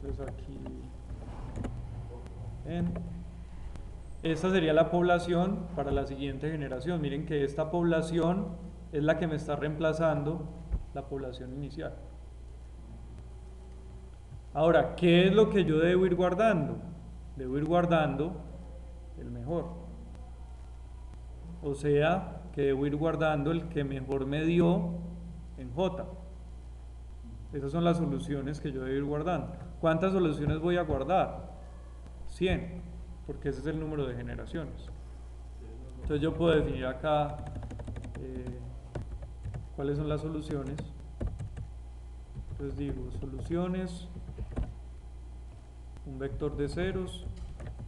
Entonces aquí esta sería la población para la siguiente generación. Miren que esta población es la que me está reemplazando la población inicial. Ahora, ¿qué es lo que yo debo ir guardando? Debo ir guardando el mejor. O sea, que debo ir guardando el que mejor me dio en J. Esas son las soluciones que yo debo ir guardando. ¿Cuántas soluciones voy a guardar? 100, porque ese es el número de generaciones. Entonces yo puedo definir acá cuáles son las soluciones. Entonces digo, soluciones, un vector de ceros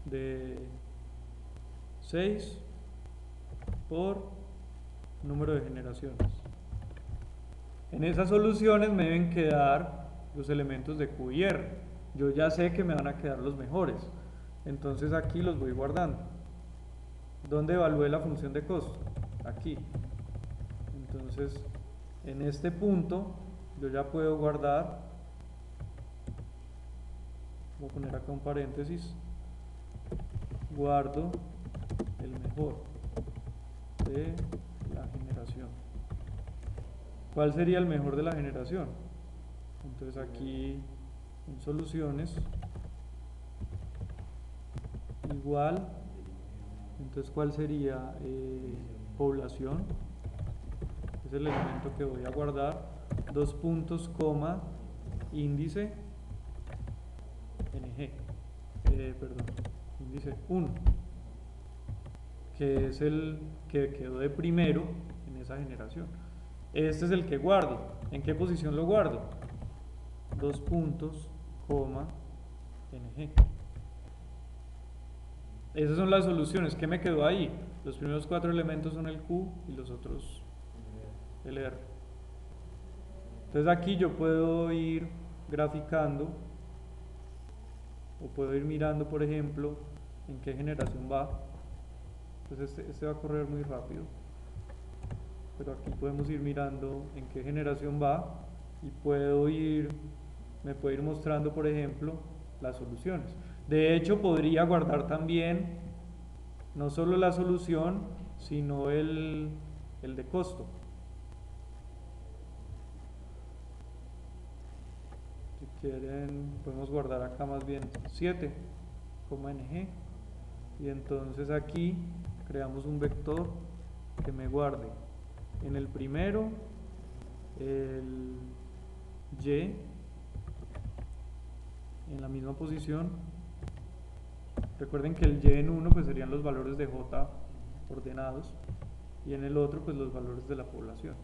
de 6 por número de generaciones. En esas soluciones me deben quedar los elementos de Q y R. Yo ya sé que me van a quedar los mejores. Entonces aquí los voy guardando. ¿Dónde evalué la función de costo? Aquí. Entonces, en este punto, yo ya puedo guardar, voy a poner acá un paréntesis, guardo el mejor de la generación. ¿Cuál sería el mejor de la generación? Entonces aquí en soluciones igual, entonces ¿cuál sería? Población, es el elemento que voy a guardar, 2 puntos, coma, índice ng, índice 1, que es el que quedó de primero en esa generación. Este es el que guardo. ¿En qué posición lo guardo? 2 puntos, coma, ng. Esas son las soluciones. ¿Qué me quedó ahí? Los primeros 4 elementos son el Q y los otros el R. Entonces aquí yo puedo ir graficando o puedo ir mirando, por ejemplo, en qué generación va. Entonces este va a correr muy rápido, pero aquí podemos ir mirando en qué generación va y me puede ir mostrando, por ejemplo, las soluciones. De hecho, podría guardar también no solo la solución, sino el de costo. Si quieren, podemos guardar acá más bien 7,ng, y entonces aquí creamos un vector que me guarde en el primero el y en la misma posición. Recuerden que el y en uno pues serían los valores de J ordenados, y en el otro pues los valores de la población.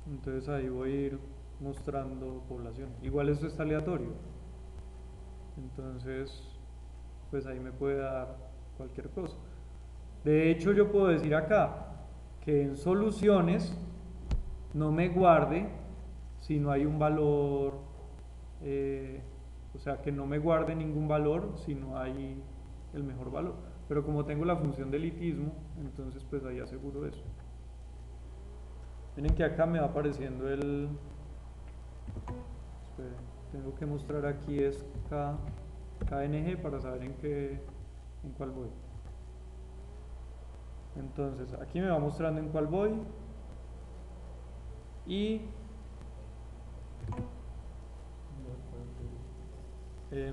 Entonces ahí voy a ir mostrando población. Igual esto está aleatorio, entonces pues ahí me puede dar cualquier cosa. De hecho, yo puedo decir acá que en soluciones no me guarde si no hay un valor, o sea, que no me guarde ningún valor si no hay el mejor valor. Pero como tengo la función de elitismo, entonces pues ahí aseguro eso. Miren que acá me va apareciendo el... Esperen, tengo que mostrar aquí es KNG para saber en cuál voy. Entonces aquí me va mostrando en cuál voy, y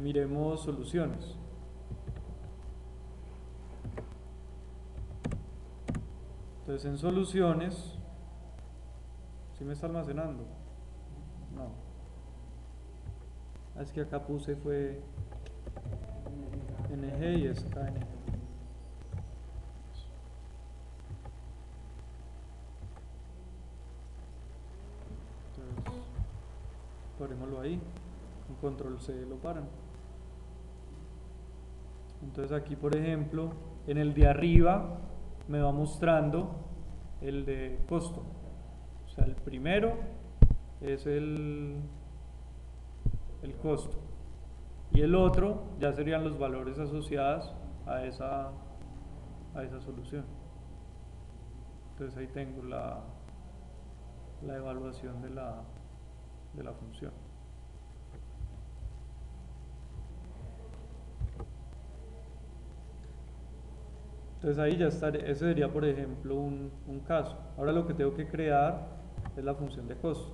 miremos soluciones. Entonces en soluciones, ¿sí me está almacenando? No. Es que acá puse fue NG y es KNG. Entonces, parémoslo ahí. con control C lo paran. Entonces aquí, por ejemplo, en el de arriba me va mostrando el de costo. O sea, el primero es el costo. Y el otro ya serían los valores asociados a esa solución. Entonces ahí tengo la evaluación de la función. Entonces ahí ya estaría, ese sería por ejemplo un caso. Ahora lo que tengo que crear es la función de costo.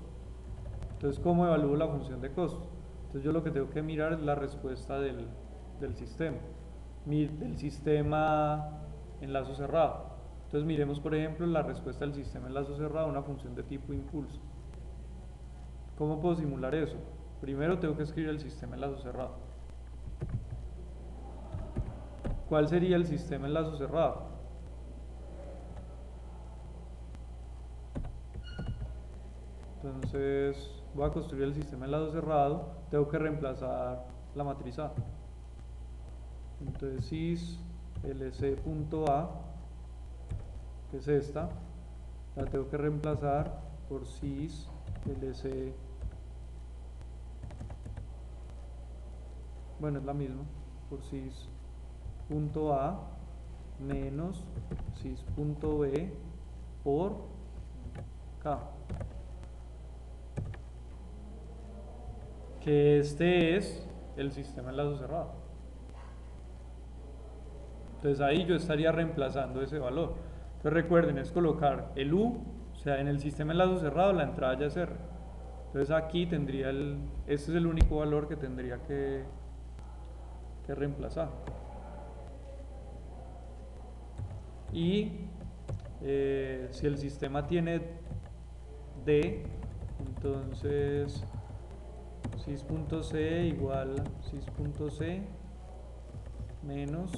Entonces, ¿cómo evalúo la función de costo? Entonces yo lo que tengo que mirar es la respuesta del sistema. Del sistema enlazo cerrado. Entonces miremos por ejemplo la respuesta del sistema enlazo cerrado a una función de tipo impulso. ¿Cómo puedo simular eso? Primero tengo que escribir el sistema enlazo cerrado. ¿Cuál sería el sistema enlazo cerrado? Entonces voy a construir el sistema enlazo cerrado, tengo que reemplazar la matriz A. Entonces sys lc.a, que es esta, la tengo que reemplazar por sys lc, bueno, es la misma, por sys.a menos sys.b por k, que este es el sistema enlazo cerrado. Entonces ahí yo estaría reemplazando ese valor. Entonces recuerden, es colocar el u, o sea, en el sistema enlazo cerrado la entrada ya es r. Entonces aquí tendría este es el único valor que tendría que reemplazar. Y si el sistema tiene d, entonces sys.c igual sys.c menos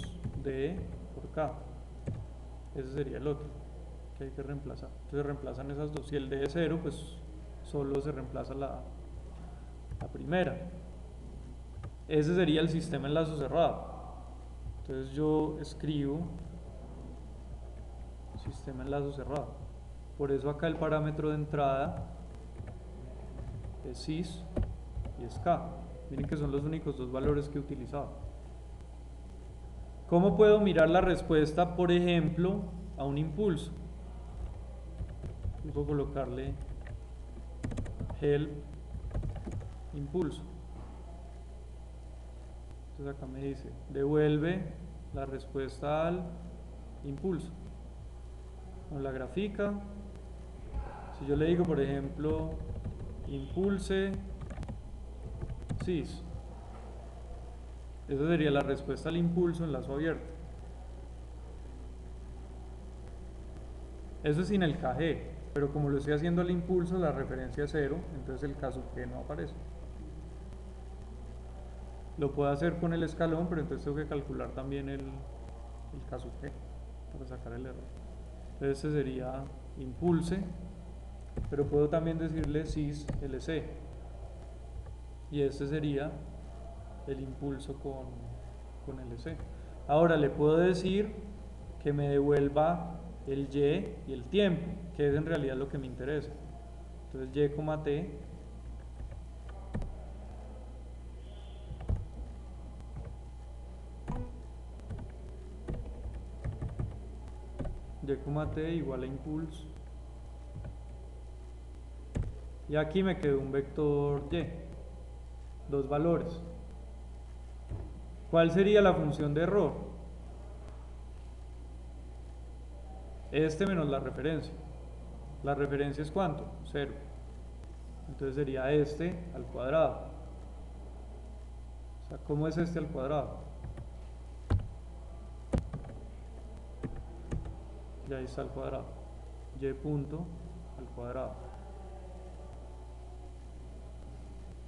d por k. Ese sería el otro que hay que reemplazar. Entonces reemplazan esas dos. Si el d es 0, pues solo se reemplaza la primera. Ese sería el sistema enlazo cerrado. Entonces yo escribo sistema enlazo cerrado. Por eso acá el parámetro de entrada es sys y es k. Miren que son los únicos dos valores que he utilizado. ¿Cómo puedo mirar la respuesta, por ejemplo, a un impulso? Puedo colocarle help impulso. Entonces acá me dice, devuelve la respuesta al impulso. Con la grafica, si yo le digo, por ejemplo, impulse sys, esa sería la respuesta al impulso en lazo abierto. Eso es sin el KG, pero como lo estoy haciendo al impulso, la referencia es 0, entonces el caso G no aparece. Lo puedo hacer con el escalón, pero entonces tengo que calcular también el caso G para sacar el error. Entonces este sería impulse, pero puedo también decirle sys lc, y este sería el impulso con lc. Ahora le puedo decir que me devuelva el y y el tiempo, que es en realidad lo que me interesa. Entonces y, t t igual a impulso, y aquí me quedó un vector y, dos valores. ¿Cuál sería la función de error? Este menos la referencia. La referencia es ¿cuánto? 0. Entonces sería este al cuadrado. O sea, ¿cómo es este al cuadrado? Y ahí está al cuadrado. Y punto al cuadrado.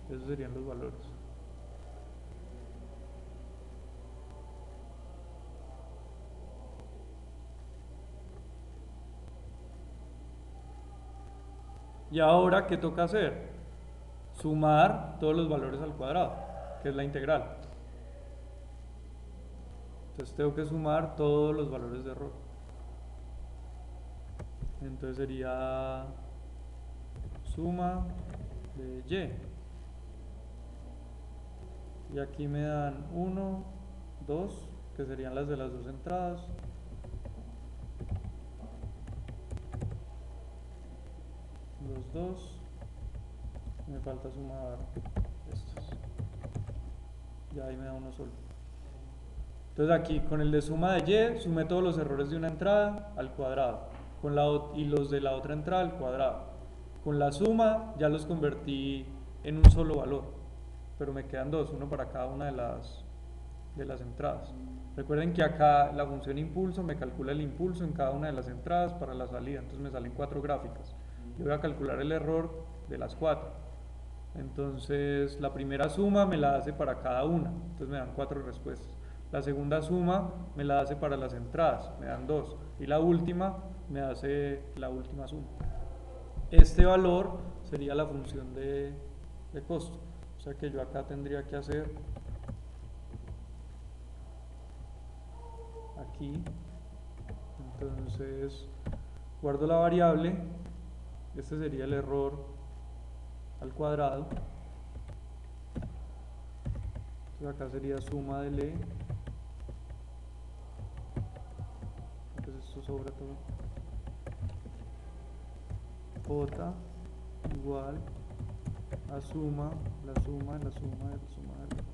Esos serían los valores. Y ahora, ¿qué toca hacer? sumar todos los valores al cuadrado, que es la integral. Entonces tengo que sumar todos los valores de error. Entonces sería suma de y. Y aquí me dan 1, 2, que serían las de las dos entradas. Los dos. Me falta sumar estos. Ya ahí me da uno solo. Entonces aquí con el de suma de y, sumé todos los errores de una entrada al cuadrado. Y los de la otra entrada al cuadrado. Con la suma ya los convertí en un solo valor. Pero me quedan dos, uno para cada una de las entradas. Recuerden que acá la función impulso me calcula el impulso en cada una de las entradas para la salida. Entonces me salen 4 gráficas. Yo voy a calcular el error de las 4. Entonces la primera suma me la hace para cada una. Entonces me dan 4 respuestas. La segunda suma me la hace para las entradas, me dan 2. Y la última me hace la última suma. Este valor sería la función de costo. O sea que yo acá tendría que hacer aquí. Entonces guardo la variable. Este sería el error al cuadrado. Entonces acá sería suma de L. Entonces esto sobra todo. J igual a suma, la suma, la suma, la suma del error.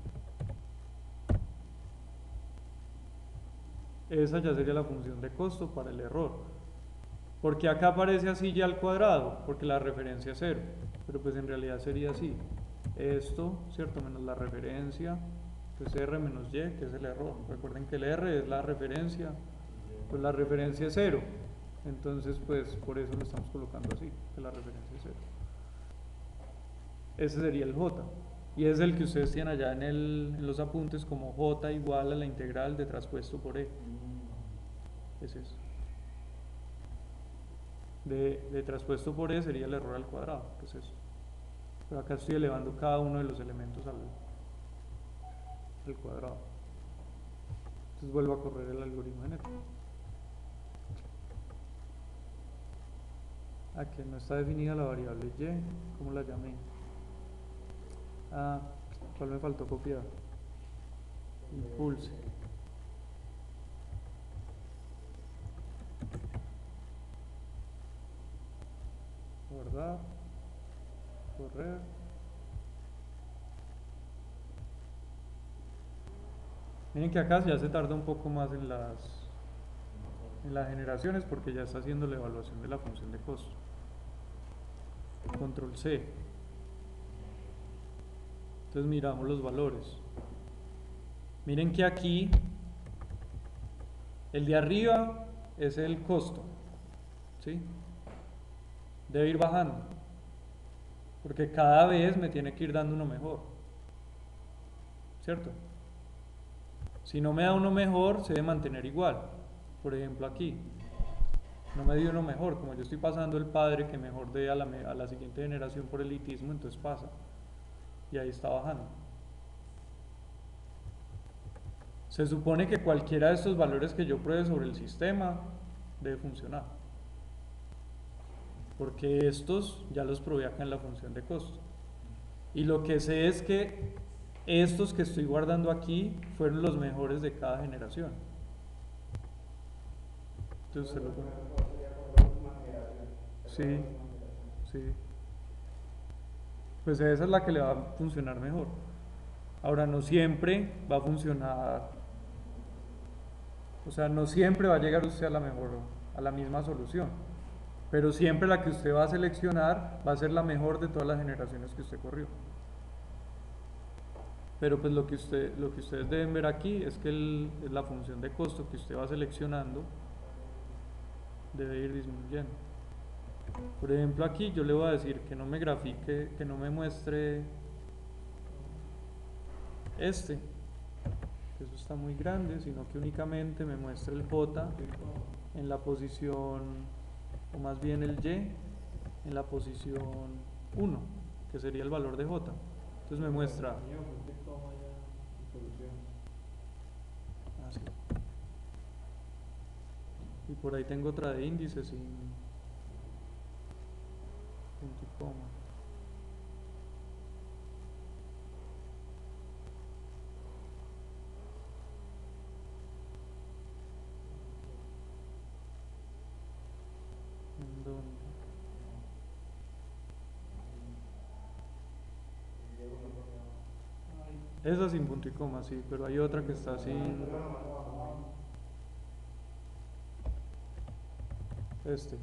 Esa ya sería la función de costo para el error. Porque acá aparece así ya al cuadrado, porque la referencia es 0. Pero pues en realidad sería así. Esto, ¿cierto? Menos la referencia. Entonces R menos Y, que es el error. Recuerden que el R es la referencia. Pues la referencia es 0. Entonces pues por eso lo estamos colocando así, que la referencia es 0. Ese sería el J. Y es el que ustedes tienen allá en los apuntes como J igual a la integral de traspuesto por E. Es eso. De traspuesto por E sería el error al cuadrado, que es eso. Pero acá estoy elevando cada uno de los elementos al cuadrado. Entonces vuelvo a correr el algoritmo genético. Aquí no está definida la variable y, ¿cómo la llamé? Ah, ¿cuál me faltó copiar? Impulse. Guardar, correr. Miren que acá ya se tarda un poco más en las generaciones porque ya está haciendo la evaluación de la función de costo. Control C. Entonces miramos los valores. Miren que aquí el de arriba es el costo, ¿sí? Debe ir bajando porque cada vez me tiene que ir dando uno mejor, ¿cierto? Si no me da uno mejor, se debe mantener igual. Por ejemplo aquí no me dio uno mejor, como yo estoy pasando el padre que mejor dé a la siguiente generación por elitismo, entonces pasa y ahí está bajando. Se supone que cualquiera de estos valores que yo pruebe sobre el sistema debe funcionar, porque estos ya los probé acá en la función de costo, y lo que sé es que estos que estoy guardando aquí fueron los mejores de cada generación. Entonces se lo pone. Sí, sí. Pues esa es la que le va a funcionar mejor. Ahora no siempre va a funcionar, o sea, no siempre va a llegar usted a la misma solución, pero siempre la que usted va a seleccionar va a ser la mejor de todas las generaciones que usted corrió. Pero pues lo que ustedes deben ver aquí es que es la función de costo que usted va seleccionando debe ir disminuyendo. Por ejemplo aquí yo le voy a decir que no me grafique, que no me muestre eso está muy grande, sino que únicamente me muestre el J en la posición, o más bien el Y en la posición 1. que sería el valor de J. Entonces me muestra. Así. Y por ahí tengo otra de índice sin punto y coma. ¿En dónde? Esa sin punto y coma, sí, pero hay otra que está sin. Este.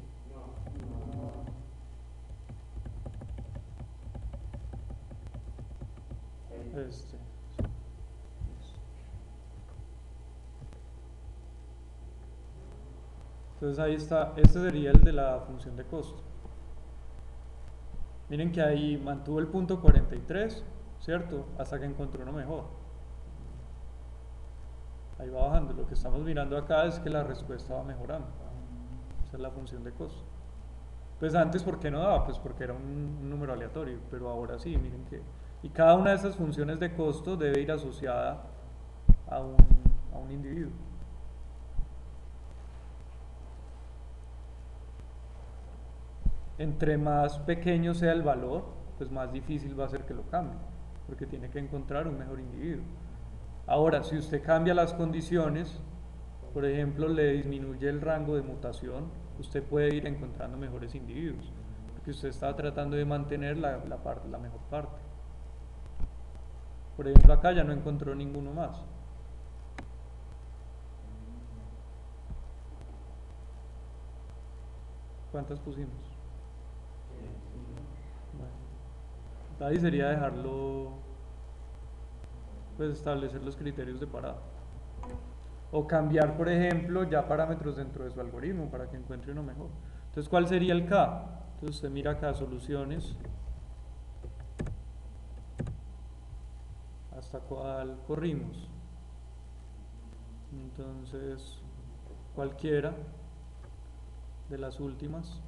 Este. Entonces ahí está, este sería el de la función de costo. Miren que ahí mantuvo el punto 43, ¿cierto? Hasta que encontró uno mejor. Ahí va bajando. Lo que estamos mirando acá es que la respuesta va mejorando. Esa es la función de costo. Pues antes, ¿por qué no daba? Pues porque era un número aleatorio, pero ahora sí, miren que. Y cada una de esas funciones de costo debe ir asociada a un individuo. Entre más pequeño sea el valor, pues más difícil va a ser que lo cambie, porque tiene que encontrar un mejor individuo. Ahora, si usted cambia las condiciones, por ejemplo, le disminuye el rango de mutación, usted puede ir encontrando mejores individuos, porque usted está tratando de mantener la mejor parte. Por ejemplo, acá ya no encontró ninguno más. ¿Cuántas pusimos? Bueno, ahí sería dejarlo, pues establecer los criterios de parada. O cambiar, por ejemplo, ya parámetros dentro de su algoritmo para que encuentre uno mejor. Entonces, ¿cuál sería el K? Entonces usted mira acá, soluciones, hasta cuál corrimos. Entonces, cualquiera de las últimas.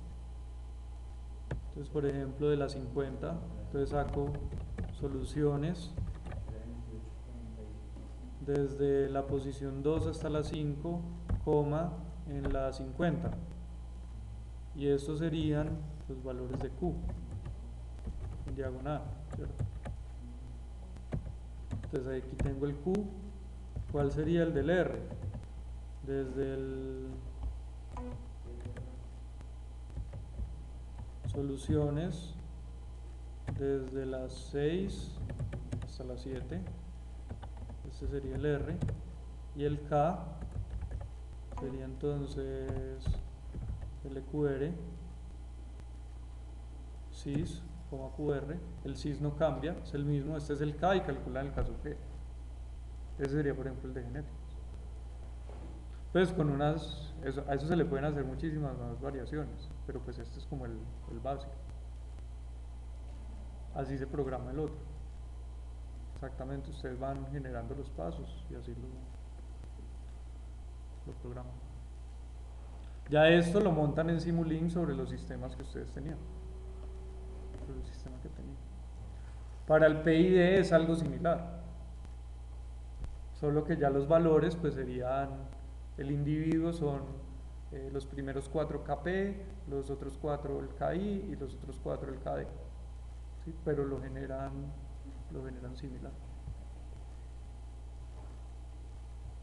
Entonces, por ejemplo, de las 50, entonces saco soluciones desde la posición 2 hasta la 5, coma, en la 50. Y estos serían los valores de Q en diagonal, ¿cierto? Entonces aquí tengo el Q. ¿Cuál sería el del R? Desde el soluciones desde las 6 hasta las 7. Este sería el R. Y el K sería entonces el EQR, sys, QR. El sys no cambia, es el mismo. Este es el K y calcula en el caso G. Ese sería, por ejemplo, el de genéticos. Pues con a eso se le pueden hacer muchísimas más variaciones, pero pues este es como el básico. Así se programa el otro. Exactamente, ustedes van generando los pasos y así lo programan. Ya esto lo montan en Simulink sobre los sistemas que ustedes tenían. Sobre el sistema que tenían. Para el PID es algo similar. Solo que ya los valores pues serían, el individuo son los primeros 4 KP, los otros 4 el KI y los otros 4 el KD. ¿Sí? Pero lo generan similar.